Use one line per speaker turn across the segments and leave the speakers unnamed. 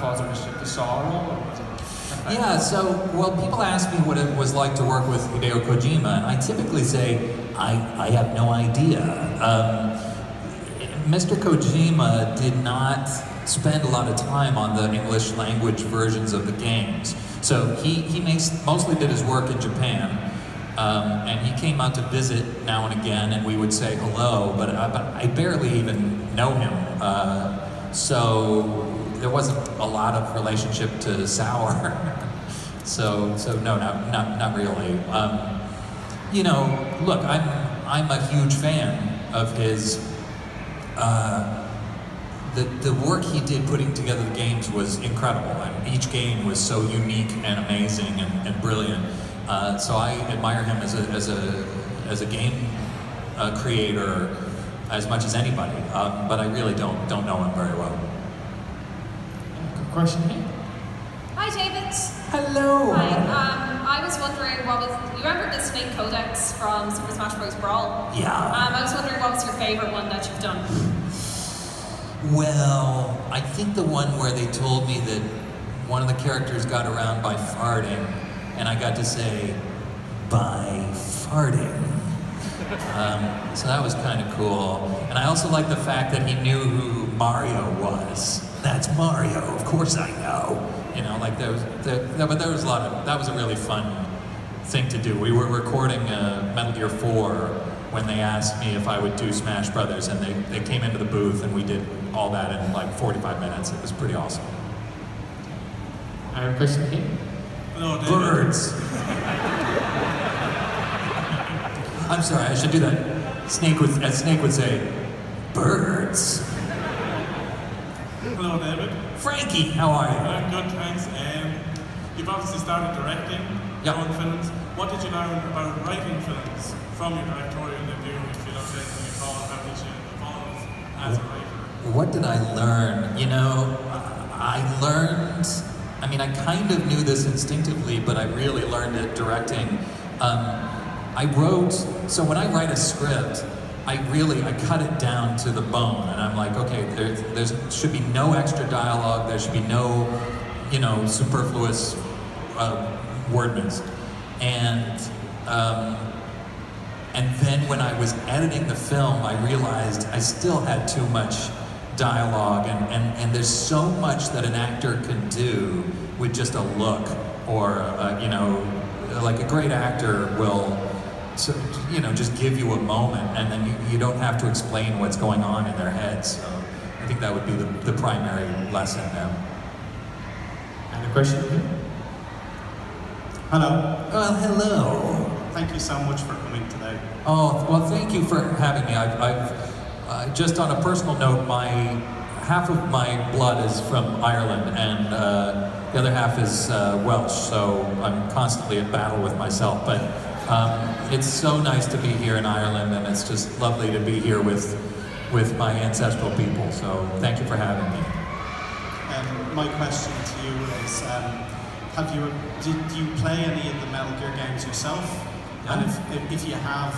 was it just the Saw role, or was it?
Yeah, so, well, people ask me what it was like to work with Hideo Kojima, and I typically say, I have no idea. Mr. Kojima did not spend a lot of time on the English language versions of the games. So he mostly did his work in Japan, and he came out to visit now and again, and we would say hello, but I barely even know him. So there wasn't a lot of relationship to Sour. so no, not really. You know, look, I'm a huge fan of his. The work he did putting together the games was incredible. I mean, each game was so unique and amazing and brilliant. So I admire him as a game creator as much as anybody. But I really don't know him very well.
Good question here.
Hi, David.
Hello.
Hi. I was wondering you remember the Snake Codex from Super Smash Bros. Brawl?
Yeah.
I was wondering what was your favorite one that you've done?
Well, I think the one where they told me that one of the characters got around by farting, and I got to say, by farting. So that was kind of cool. And I also like the fact that he knew who Mario was. That's Mario, of course I know. You know, like but there was a lot of, that was a really fun thing to do. We were recording Metal Gear 4 when they asked me if I would do Smash Brothers, and they came into the booth and we did all that in like 45 minutes. It was pretty awesome.
I have a question here.
Hello, David.
Birds. I'm sorry, I should do that. Snake would say, birds.
Hello, David.
Frankie, how are you?
I'm good, thanks. You've obviously started directing your own films. What did you learn about writing films from your directorial debut, if you don't take what you call how did you evolve as a writer?
What did I learn? You know, I learned, I mean, I kind of knew this instinctively, but I really learned it directing. I wrote, so when I write a script, I cut it down to the bone, and I'm like, okay, there should be no extra dialogue, there should be no, you know, superfluous wordments. And then when I was editing the film, I realized I still had too much dialogue, and there's so much that an actor can do with just a look, or, you know, like a great actor will, so, you know, just give you a moment, and then you don't have to explain what's going on in their head. So I think that would be the primary lesson there.
And a question here.
Hello.
Well, hello.
Thank you so much for coming today.
Oh, well, thank you for having me. I've just on a personal note, half of my blood is from Ireland, and the other half is Welsh, so I'm constantly at battle with myself. But it's so nice to be here in Ireland, and it's just lovely to be here with my ancestral people. So thank you for having me.
My question to you is, do you play any of the Metal Gear games yourself?
Yeah.
And if you have,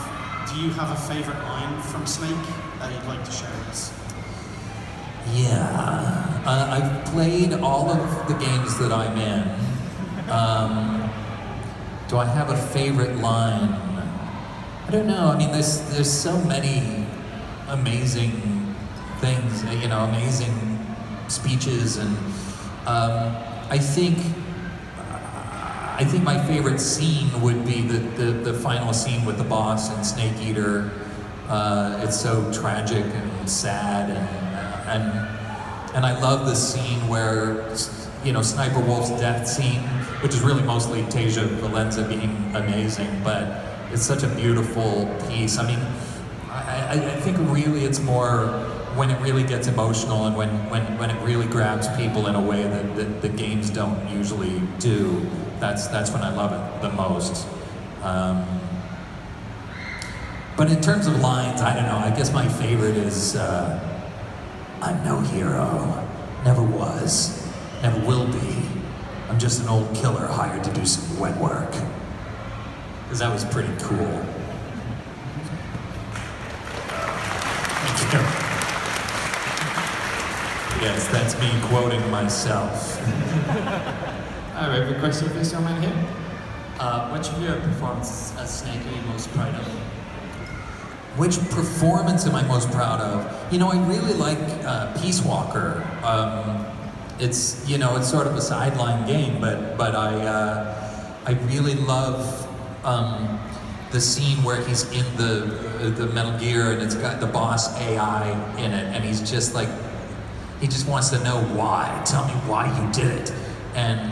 do you have a favorite line from Snake that you'd like to share with us?
Yeah, I've played all of the games that I'm in. Do I have a favorite line? I don't know. I mean, there's so many amazing things, you know, amazing speeches, and I think my favorite scene would be the final scene with the boss and Snake Eater. It's so tragic and sad, and I love the scene where, you know, Sniper Wolf's death scene, which is really mostly Tasia Valenza being amazing, but it's such a beautiful piece. I mean, I think really it's more when it really gets emotional, and when it really grabs people in a way that the games don't usually do. That's when I love it the most. But in terms of lines, I don't know, I guess my favorite is, I'm no hero, never was, never will be. I'm just an old killer hired to do some wet work. Because that was pretty cool. Thank you. Yes, that's me quoting myself.
I have a question for this young man here.
Which of your performances as Snake are you most proud of?
Which performance am I most proud of? You know, I really like Peace Walker. It's, you know, it's sort of a sideline game, but I really love the scene where he's in the Metal Gear and it's got the boss AI in it, and he's just like, he just wants to know why. Tell me why you did it, and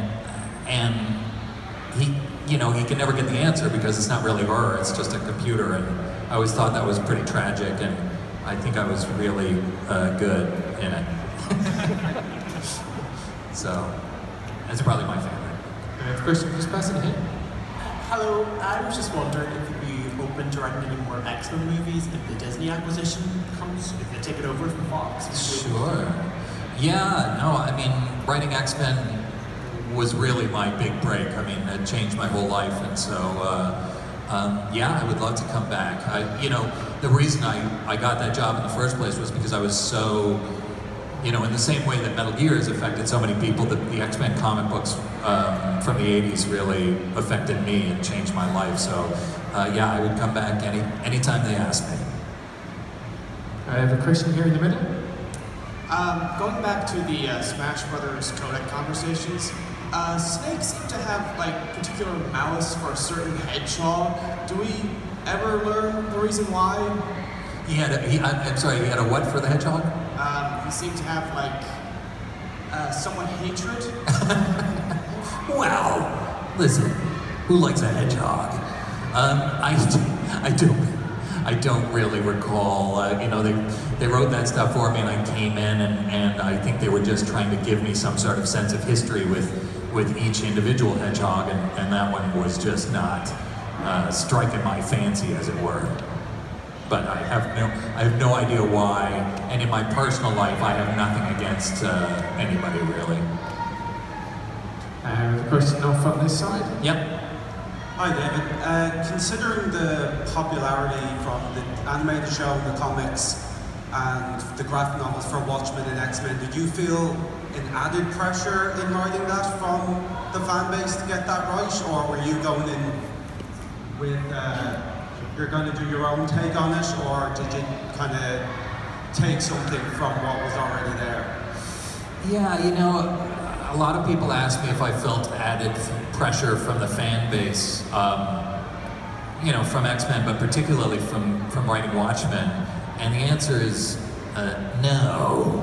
he, you know, he can never get the answer because it's not really her, it's just a computer. And I always thought that was pretty tragic, and I think I was really good in it. So that's probably my favorite.
I have a question for this person here.
Hello, I was just wondering if you'd be open to writing any more X-Men movies if the Disney acquisition comes, if they take it over from Fox.
Sure. Yeah, no, I mean, writing X-Men was really my big break. I mean, it changed my whole life, and so, yeah, I would love to come back. You know, the reason I got that job in the first place was because I was so, you know, in the same way that Metal Gear has affected so many people, the X-Men comic books from the 80s really affected me and changed my life. So, yeah, I would come back anytime they asked me.
I have a question here in the middle.
Going back to the Smash Brothers codec conversations, Snake seemed to have like particular malice for a certain hedgehog. Do we ever learn the reason why?
I'm sorry, he had a what for the hedgehog?
He seemed to have like somewhat hatred.
Well, listen, who likes a hedgehog? I don't really recall. You know, they wrote that stuff for me, and I came in, and I think they were just trying to give me some sort of sense of history with each individual hedgehog, and that one was just not striking my fancy, as it were. But I have no idea why, and in my personal life, I have nothing against anybody really.
I have a question off on this side.
Yep.
Hi David, considering the popularity from the animated show and the comics and the graphic novels for Watchmen and X-Men, did you feel an added pressure in writing that from the fan base to get that right, or were you going in with, you're going to do your own take on it, or did you kind of take something from what was already there?
Yeah, you know, a lot of people ask me if I felt added pressure from the fan base, you know, from X-Men, but particularly from writing Watchmen, and the answer is no.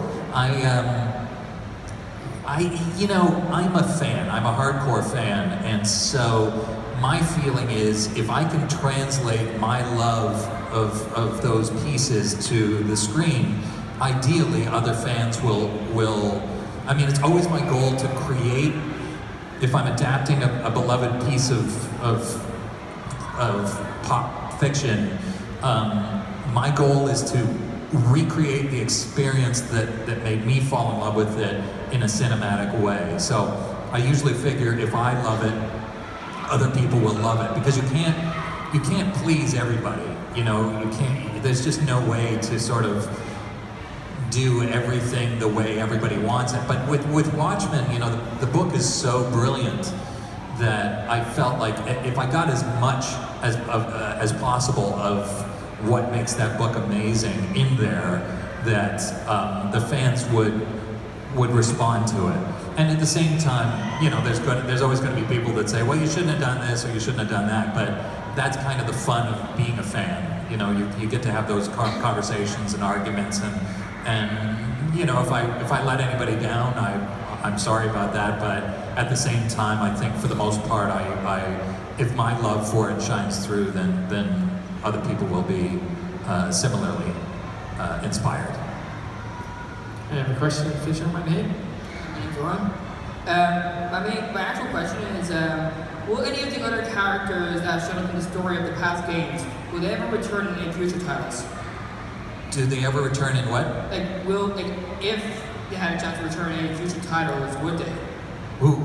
You know, I'm a fan. I'm a hardcore fan, and so my feeling is if I can translate my love of those pieces to the screen, ideally other fans will. I mean, it's always my goal to create. If I'm adapting a beloved piece of pop fiction, my goal is to recreate the experience that made me fall in love with it in a cinematic way. So I usually figure if I love it, other people will love it, because you can't please everybody. You know, you can't. There's just no way to sort of do everything the way everybody wants it. But with Watchmen, you know, the book is so brilliant that I felt like if I got as much as possible of what makes that book amazing in there, that the fans would respond to it. And at the same time, you know, there's always going to be people that say, well, you shouldn't have done this or you shouldn't have done that. But that's kind of the fun of being a fan. You know, you get to have those conversations and arguments, and you know, if I let anybody down, I'm sorry about that. But at the same time, I think for the most part, if my love for it shines through, then other people will be similarly inspired.
I have a question, Fisher, right here.
Thanks, Ron. My actual question is, will any of the other characters that showed up in the story of the past games, will they ever return in any future titles?
Do they ever return in what?
If they had a chance to return in any future titles, would they?
Who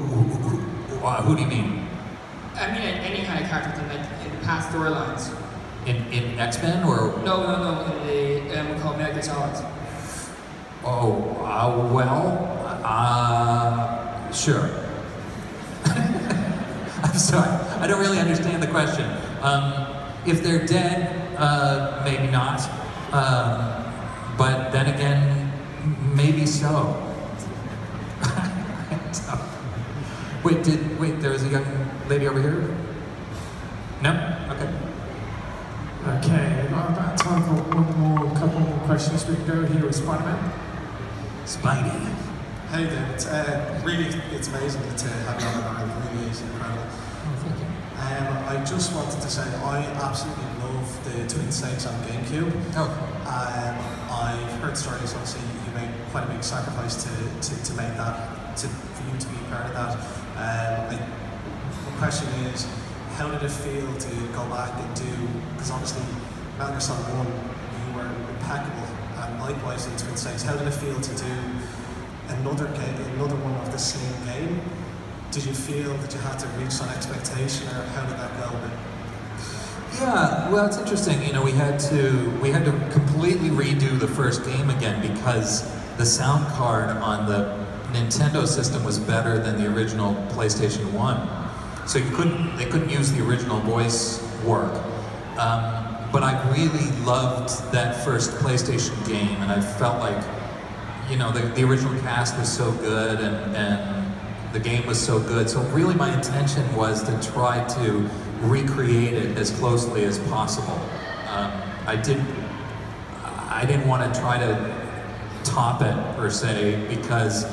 do you mean?
I mean, any kind of characters in the past storylines.
In X-Men or?
No, in the we call Metal Gear Solid.
Oh, sure. I'm sorry, I don't really understand the question. If they're dead, maybe not. But then again, maybe so. Wait, there was a young lady over here? No? Okay.
Okay, we've got about time for couple more questions. We can go here with Spider-Man.
Spidey.
Hey David, it's amazing to have you on the line. It really is incredible.
Oh, thank you.
I just wanted to say I absolutely love the Twin Snakes on GameCube.
Oh.
I've heard stories, obviously you made quite a big sacrifice to make that, for you to be part of that. The question is, how did it feel to go back and do, because obviously Metal Gear Solid 1, you were impeccable, and likewise in Twin Snakes, how did it feel to do another one of the same game? Did you feel that you had to reach some expectation, or how did that go?
Yeah, well, it's interesting. You know, we had to completely redo the first game again because the sound card on the Nintendo system was better than the original PlayStation 1. So they couldn't use the original voice work. But I really loved that first PlayStation game, and I felt like, you know, the original cast was so good, and the game was so good. So really my intention was to try to recreate it as closely as possible. I didn't want to try to top it, per se, because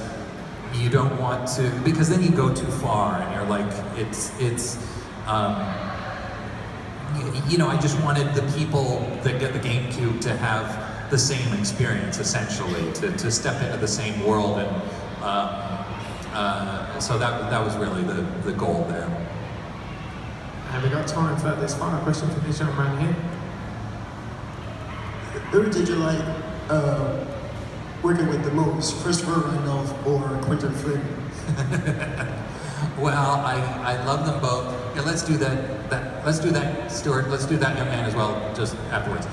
you don't want to, because then you go too far and you're like, you know, I just wanted the people that get the GameCube to have the same experience, essentially, to step into the same world, and so that was really the goal there.
And we got time for this final question for this young man here.
Who did you like working with the most, Christopher Randolph or Quentin Flynn?
Well, I love them both. Yeah, let's do that. Let's do that, Stuart. Let's do that young man as well, just afterwards.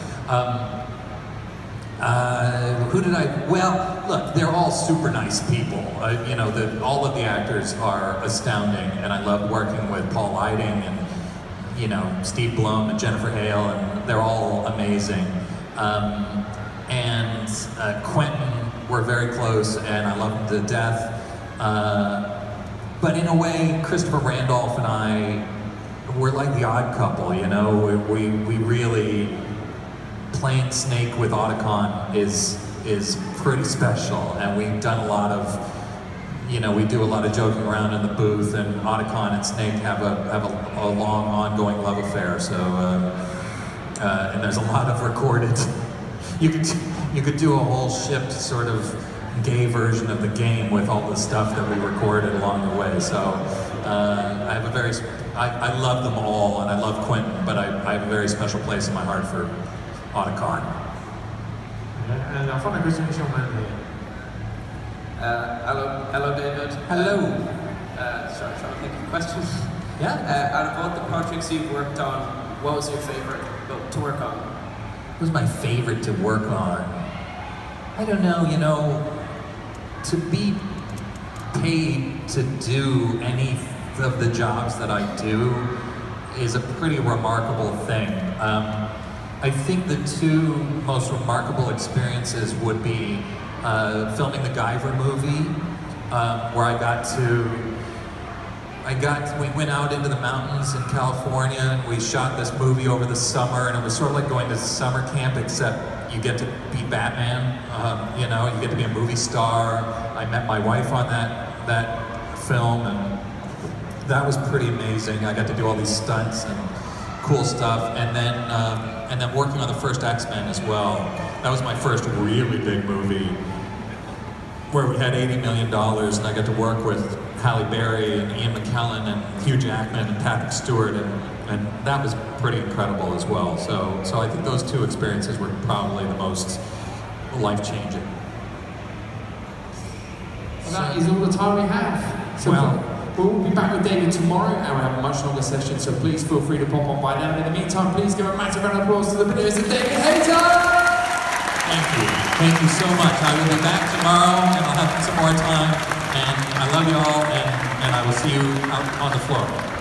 Who did I? Well, look, they're all super nice people. You know, all of the actors are astounding, and I love working with Paul Eiding and, you know, Steve Blum and Jennifer Hale, and they're all amazing. And Quentin, we're very close, and I love him to death. But in a way, Christopher Randolph and I, we're like the odd couple, you know? We really, playing Snake with Otacon is pretty special, and we've done a lot of, you know, we do a lot of joking around in the booth, and Otacon and Snake have a long, ongoing love affair, so, and there's a lot of recorded, you could do a whole shipped sort of gay version of the game with all the stuff that we recorded along the way. So I have I love them all, and I love Quentin, but I have a very special place in my heart for Otacon.
And our final question is your man here.
Hello David.
Hello.
Sorry, trying to think of a question.
Yeah.
Out of all the projects you've worked on, what was your favorite to work on?
What was my favorite to work on? I don't know, you know, to be paid to do any of the jobs that I do is a pretty remarkable thing. I think the two most remarkable experiences would be filming the Guyver movie, where we went out into the mountains in California, and we shot this movie over the summer, and it was sort of like going to summer camp, except you get to be Batman, you know, you get to be a movie star. I met my wife on that film, and that was pretty amazing. I got to do all these stunts and cool stuff, and then working on the first X-Men as well. That was my first really big movie, where we had $80 million, and I got to work with Halle Berry and Ian McKellen and Hugh Jackman and Patrick Stewart, and that was pretty incredible as well. So I think those two experiences were probably the most life-changing.
Well, that is all the time we have. So we'll be back with David tomorrow, and we'll have a much longer session, so please feel free to pop on by now. And in the meantime, please give a massive round of applause to the producers, David Hayter!
Thank you. Thank you so much. I will be back tomorrow, and I'll have some more time. And I love you all, and I will see you out on the floor.